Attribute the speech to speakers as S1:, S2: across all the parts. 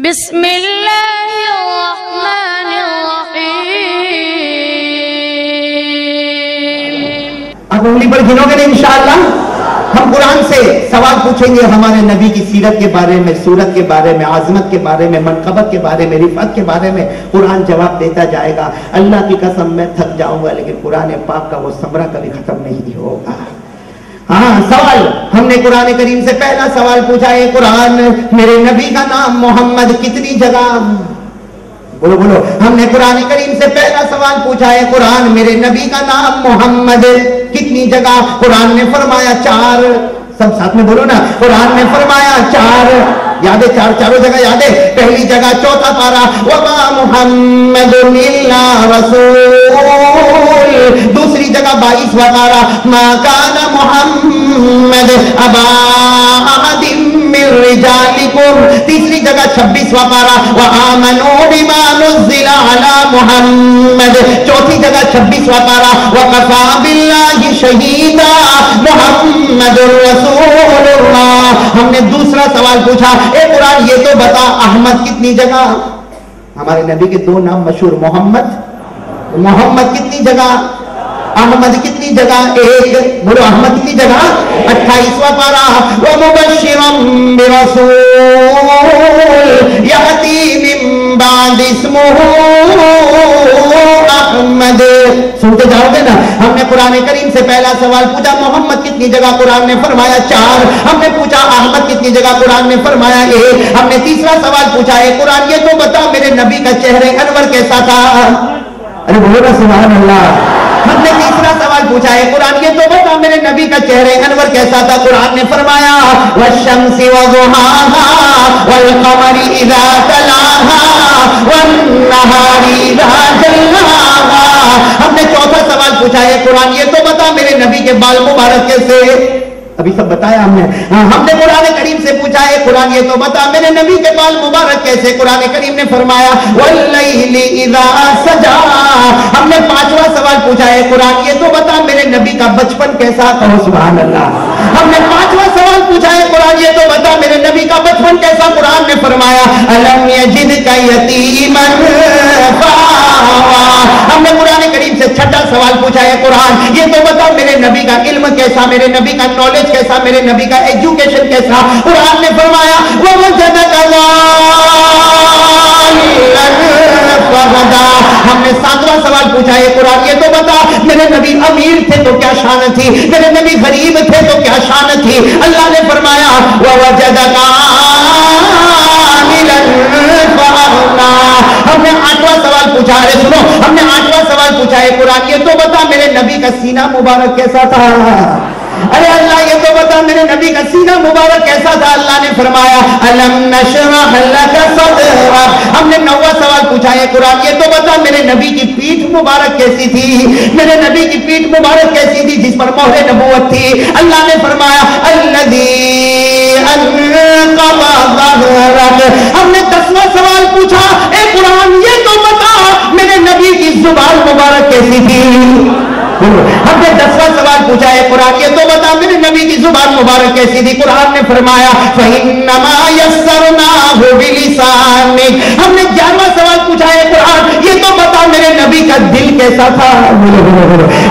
S1: بسم اللہ الرحمن الرحیم۔
S2: اب انگلی پر گنو گے نہیں انشاءاللہ؟ ہم قرآن سے سوال پوچھیں گے ہمارے نبی کی سیرت کے بارے میں، صورت کے بارے میں، عظمت کے بارے میں، منقبت کے بارے میں، رفعت کے بارے میں قرآن جواب دیتا جائے گا۔ اللہ کی قسم میں تھک جاؤں گا لیکن قرآن پاک کا وہ ثمرہ کبھی ختم نہیں ہوگا۔ ہاں، سوال ہم نے قرآن کریم سے پہلا سوال پوچھا ہے، قرآن میرے نبی کا نام محمد کتنی جگہ؟ بولو بولو، ہم نے قرآن کریم سے پہلا سوال پوچھا ہے، قرآن میرے نبی کا نام محمد کتنی جگہ؟ قرآن نے فرمایا 4۔ سب ساتھ میں بولو نا، قرآن نے فرمایا 4۔ یاد ہے؟ چاروں جگہ یاد ہے؟ پہلی جگہ 4 پارہ وما محمد الا رسول، دوسری جگہ 22واں پارہ ما کان محمد ابا احد من رجالکم، تیسری جگہ 26واں پارہ وآمنوا بما نزل علی محمد، چوتھی جگہ 26واں پارہ وکفی باللہ شہیدا محمد رسول اللہ۔ ہم نے دوسرا سوال پوچھا، اے قرآن یہ تو بتا احمد کتنی جگہ؟ ہمارے نبی کے 2 نام مشہور، محمد کتنی جگہ؟ احمد کتنی جگہ؟ 1۔ بولو احمد کتنی جگہ؟ 28واں پارہ ومبشرا برسول یأتی من بعد اسمہ احمد۔ سنتے جاؤ گے نا؟ ہم نے قرآن کریم سے پہلا سوال پوچھا محمد کتنی جگہ؟ قرآن نے فرمایا 4۔ ہم نے پوچھا احمد کتنی جگہ؟ قرآن نے فرمایا 1۔ ہم نے تیسرا سوال پوچھا ہے، قرآن یہ تو بتا میرے نبی کا چہرہ انور کیسا تھا؟ ارے بولو نا سبحان اللہ۔ ہم نے تیسرا سوال پوچھا ہے، قرآن یہ تو بتا میرے نبی کا چہرہ انور کیسا تھا؟ قرآن نے فرمایا والشمس وضحاها والقمر اذا تلاها والنهار اذا جلاها۔ ہم نے چوتھا سوال پوچھا ہے، قرآن یہ تو بتا میرے نبی کے بال مبارک کیسے؟ ابھی سب بتایا ہم نے۔ ہم نے قرآن کریم سے پوچھا ہے، قرآن یہ تو بتا میرے نبی کے بال مبارک کیسے؟ قرآن کریم نے فرمایا واللیل اذا سجا۔ ہم نے 5واں سوال پوچھا ہے، قرآن یہ تو بتا میرے نبی کا بچپن کیسا تھا؟ سبحان اللہ۔ ہم نے 5واں سوال پوچھا ہے، قرآن یہ تو بتا میرے نبی کا بچپن کیسا؟ قرآن نے فرمایا الم یجدک یتیما فآوی۔ ہم نے قرآن کریم سے 6واں سوال پوچھا ہے، قرآن یہ تو بتا میرے نبی کا علم کیسا، میرے نبی کا نالج کیسا، میرے نبی کا ایجوکیشن کیسا؟ قرآن نے فرمایا ووجدک ضالًا فہدی۔ ہم نے 7واں سوال پوچھا ہے، قرآن یہ تو بتا میرے نبی امیر تھے تو کیا شان تھی، میرے نبی غریب تھے تو کیا شان تھی؟ اللہ نے فرمایا ووجدک عاملا فأغنی۔ ہم نے 8واں سوال پوچھا ہے، سنو، ہم نے 8واں سوال پوچھا ہے، قرآن یہ تو بتا میرے نبی کا سینہ مبارک کیسا تھا؟ ارے اللہ یہ تو بتا میرے نبی کا سینہ مبارک کیسا تھا؟ اللہ نے فرمایا الم نشرح لک صدرک۔ ہم نے 9واں سوال پوچھا ہے، قرآن یہ تو بتا میرے نبی کی پیٹھ مبارک کیسی تھی، میرے نبی کی پیٹھ مبارک کیسی تھی جس پر مہر نبوت تھی؟ اللہ نے فرمایا الذی انقض ظہرک۔ ہم نے 10واں سوال پوچھا، اے قرآن یہ تو بتا میرے نبی کی زبان مبارک کیسی تھی؟ ہم نے 10واں سوال پوچھا ہے، قرآن یہ تو بتا میرے نبی کی زبان مبارک کیسی تھی؟ قرآن نے فرمایا فَإِنَّمَا يَسَّرْنَاهُ بِلِسَانِكَ۔ ہم نے 11واں سوال پوچھا ہے، قرآن یہ تو بتا میرے نبی کا دل کیسا تھا؟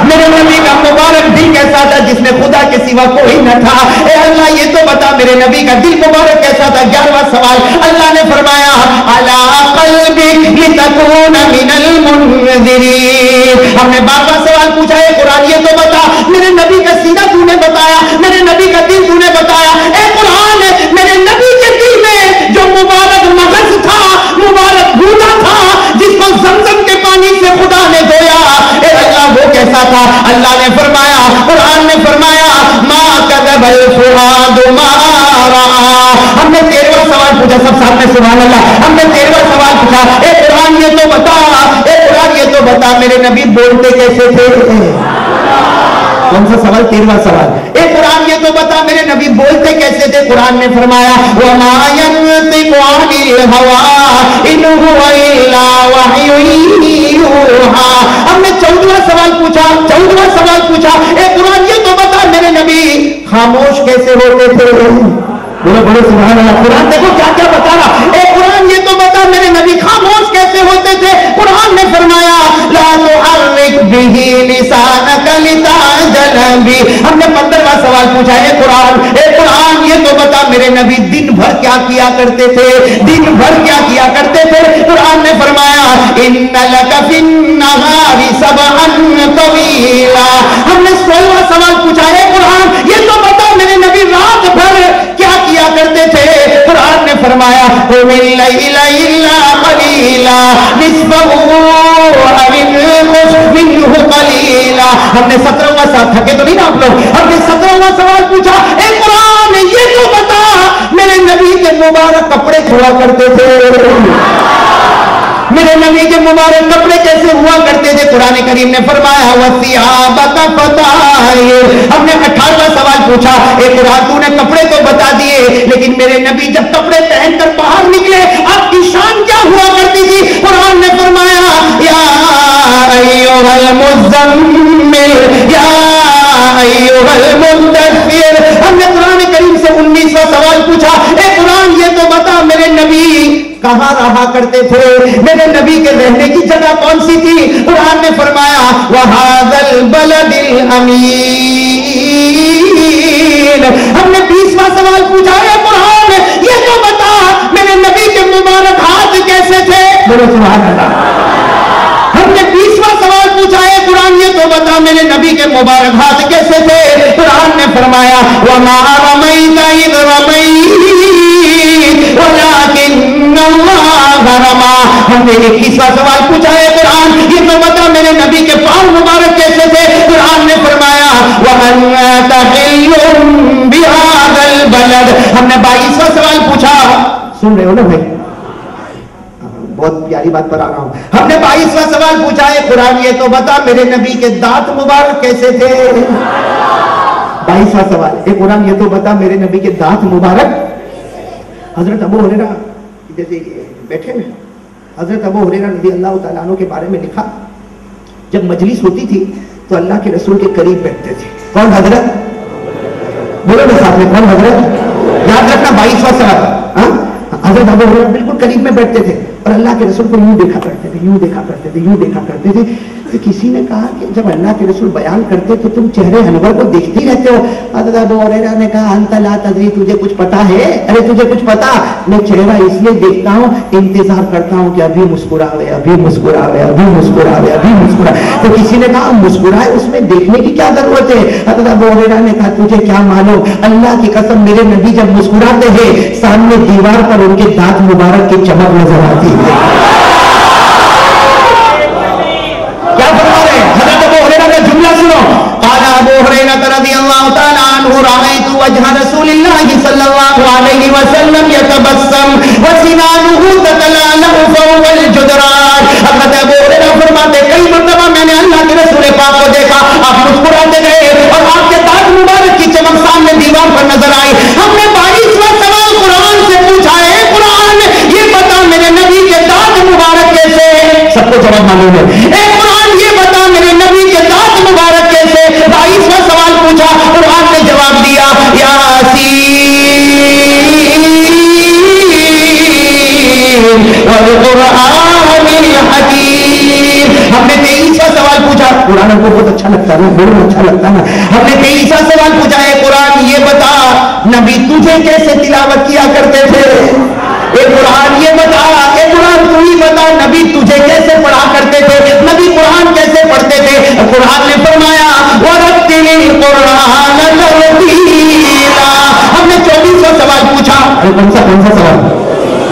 S2: میرے نبی کا مبارک دل کیسا تھا جس میں خدا کے سوا کوئی نہ تھا؟ اے اللہ یہ تو بتا میرے نبی کا دل مبارک کیسا تھا؟ 11واں سوال اللہ نے فرمایا عَلَىٰ قَلْبِكَ لِتَكُونَ مِنَ الْمُنذِرِينَ۔ ہم نے 12واں سوال پوچھا ہے، قرآن یہ تو بتا میرے نبی کا سینہ تو نے بتایا، میرے نبی کا دل تو نے بتایا، اے قرآن میرے نبی کے دل میں جو مبارک مغز تھا، مبارک گودا تھا جس کو زمزم کے پانی سے خدا نے دھویا، اے اللہ وہ کیسا تھا؟ اللہ نے فرمایا، قرآن نے فرمایا ما کذب الفؤاد ما رأى۔ ہم نے 13واں سوال پوچھا، سب ساتھ میں سبحان اللہ۔ ہم نے 13واں سوال پوچھا، اے قرآن یہ تو بتا، اے قرآن یہ تو بتا میرے نبی بولتے کیسے تھے؟ کون سا سوال؟ 13واں سوال۔ اے قرآن یہ تو بتا میرے نبی بولتے کیسے تھے؟ قرآن نے فرمایا وما ينطق عن الهوى ان هو الا وحي يوحى۔ ہم نے 14واں سوال پوچھا، 14واں سوال پوچھا، اے قرآن یہ تو بتا میرے نبی خاموش کیسے ہوتے تھے؟ بولو بولو سبحان اللہ۔ قرآن دیکھو کیا کیا بتا رہا، اے قرآن یہ لسانک لتعجل بہ. ہم نے 15واں سوال پوچھا اے قرآن یہ تو بتا میرے نبی دن بھر کیا کیا کرتے تھے, دن بھر کیا کیا کرتے تھے. قرآن نے فرمایا ان لک فی النہار سبحا طویلا. ہم نے 16واں سوال پوچھا اے قرآن یہ تو بتا میرے نبی رات بھر کیا کیا کرتے تھے. قرآن نے فرمایا قم اللیل الا قلیلا نصفہ او انقص منہ قلیلا. ہم نے 17واں سوال, تھکے تو نہیں نا آپ لوگ, ہم نے 17واں سوال پوچھا اے قرآن یہ تو بتا میرے نبی کے مبارک کپڑے چھوڑا کرتے تھے, میرے نبی کے مبارک کپڑے کیسے ہوا کرتے تھے. قرآن کریم نے فرمایا وَثِيَابَكَ فَطَاهِرْ. ہم نے 18واں سوال پوچھا اے قرآن تو نے کپڑے تو بتا دیے لیکن میرے نبی جب کپڑے پہن کر باہر نکلے آپ کی شان کیا ہوا کرتی تھی. قرآن نے فرمایا یا ایھا المزمل یا ایھا المدثر. ہم نے قرآن کریم سے 19واں سوال پوچھا اے قرآن یہ تو بتا میرے نبی کہاں رہا کرتے تھے, میرے نبی کے رہنے کی جگہ کون سی تھی. قرآن نے فرمایا وَهَذَا الْبَلَدِ الْأَمِينَ. ہم نے 20واں سوال پوچھا اے قرآن یہ تو بتا میرے نبی کے مبارک ہاتھ کیسے تھے. بولو سبحان اللہ. ہم نے 20واں سوال پوچھا اے قرآن یہ تو بتا میرے نبی کے مبارک ہاتھ کیسے تھے. قرآن نے فرمایا وَمَا رَمَيْتَ إِذْ رَمَيْتَ وَلَكِنَّ اللَّهَ رَمَى. ہم نے 21واں سوال پوچھا ہے قرآن یہ تو بتا میرے نبی کے پاؤں مبارک کیسے تھے. قرآن نے فرمایا وَأَنْتَ حِلٌّ بِهَذَا الْبَلَدِ. ہم نے 22واں سوال پوچھا, سن رہے ہو نا بھائی, بہت پیاری بات پر آ رہا ہوں. ہم نے 22واں سوال پوچھا ہے قرآن یہ تو بتا میرے نبی کے دانت مبارک کیسے تھے. 22واں سوال اے قرآن یہ تو بتا میرے نبی کے دانت مبارک. حضرت ابو ہریرہ جیسے بیٹھے نا, حضرت ابو ہریرہ رضی اللہ تعالیٰ عنہ کے بارے میں لکھا جب مجلس ہوتی تھی تو اللہ کے رسول کے قریب بیٹھتے تھے. کون حضرت؟ بولو نا ساتھ میں کون حضرت. یاد رکھنا 22واں سوال. حضرت ابو ہریرہ بالکل قریب میں بیٹھتے تھے اور اللہ کے رسول کو یوں دیکھا کرتے تھے, یوں دیکھا کرتے تھے, یوں دیکھا کرتے تھے. تو کسی نے کہا کہ جب اللہ کے رسول بیان کرتے تو تم چہرے انور کو دیکھتے ہی رہتے ہو. حضرت ابو ہریرہ نے کہا انت لا تدری, تجھے کچھ پتا ہے. ارے تجھے کچھ پتا, میں چہرہ اس لیے دیکھتا ہوں انتظار کرتا ہوں کہ ابھی مسکراوے, ابھی مسکراوے, ابھی مسکراوے, ابھی مسکراوے. تو کسی نے کہا مسکرائے اس میں دیکھنے کی کیا ضرورت ہے. حضرت ابو ہریرہ نے کہا تجھے کیا معلوم, اللہ کی قسم میرے نبی جب مسکراتے ہیں سامنے دیوار پر ان کے دانت مبارک کی چمک نظر آتی ہے. کیا فرما رہے ہیں حضرت ابو ہریرہ کا جملہ سنو. قال ابو ہریرہ رضی اللہ تعالی عنہ رأیت وجہ رسول اللہ صلی اللہ علیہ وسلم یتبسم وسنانہ تتلالأ فوق الجدران. حضرت ابو ہریرہ فرماتے کئی مرتبہ میں نے اللہ کے رسول پاک کو دیکھا آپ مسکراتے گئے اور آپ کے دانت مبارک کی چمک سامنے دیوار پر نظر آئی. ہم نے 22واں سوال قرآن سے پوچھا ہے قرآن یہ بتا میرے نبی کے دانت مبارک کیسے. سب کو جواب معلوم ہے. اے قرآن یہ بتا میرے نبی کے دانت مبارک کیسے. 22واں سوال پوچھا قرآن نے جواب دیا والقرآن الحکیم. ہم نے 23واں سوال پوچھا, قرآن کو بہت اچھا لگتا ہے, بہت اچھا لگتا ہے. ہم نے 23واں سوال پوچھا ہے قرآن یہ بتا نبی تجھے کیسے تلاوت کیا کرتے تھے. اے قرآن یہ بتا, اے قرآن تو ہی بتا نبی تجھے کیسے پڑھا کرتے تھے, نبی قرآن کیسے پڑھتے تھے. قرآن نے فرمایا وَرَتِّلِ الْقُرْآنَ تَرْتِيلًا. ہم نے 24واں سوال پوچھا. ارے کون سا سوال,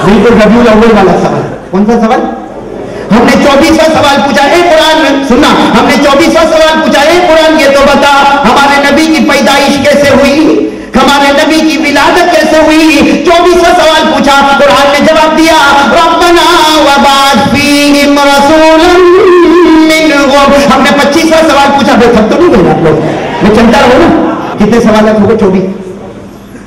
S2: بالکل ربیع الاول والا سوال. کون سا سوال. ہم نے 24واں سوال پوچھا اے قرآن سننا, ہم نے 24واں سوال پوچھا اے قرآن یہ تو بتا ہمارے نبی کی پیدائش کیسے ہوئی, ہمارے نبی کی ولادت کیسے ہوئی. 24واں سوال پوچھا قرآن نے جواب دیا ربنا وبعث فیہم رسولا منہم. ہم نے 25واں سوال پوچھا. بے تھک تو نہیں گئے آپ لوگ, میں چلتا رہوں نا. کتنے سوالات ہو گئے 24.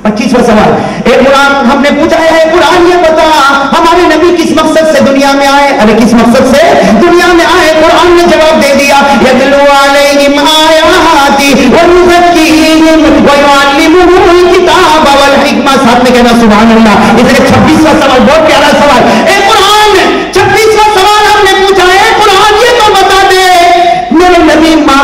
S2: 25واں سوال اے قرآن ہم نے پوچھا ہے قرآن یہ بتا ہمارے نبی کس مقصد سے دنیا میں آئے. ارے کس مقصد سے دنیا میں آئے. قرآن نے جواب دے دیا یتلو علیہم آیاتی ویزکیہم ویعلمہم الکتاب والحکمہ. ساتھ میں کہنا سبحان اللہ. اس لیے 26واں سوال بہت پیارا سوال. اے قرآن 26واں سوال ہم نے پوچھا ہے قرآن یہ تو بتا دے میرے نبی ماں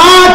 S2: 8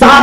S2: 7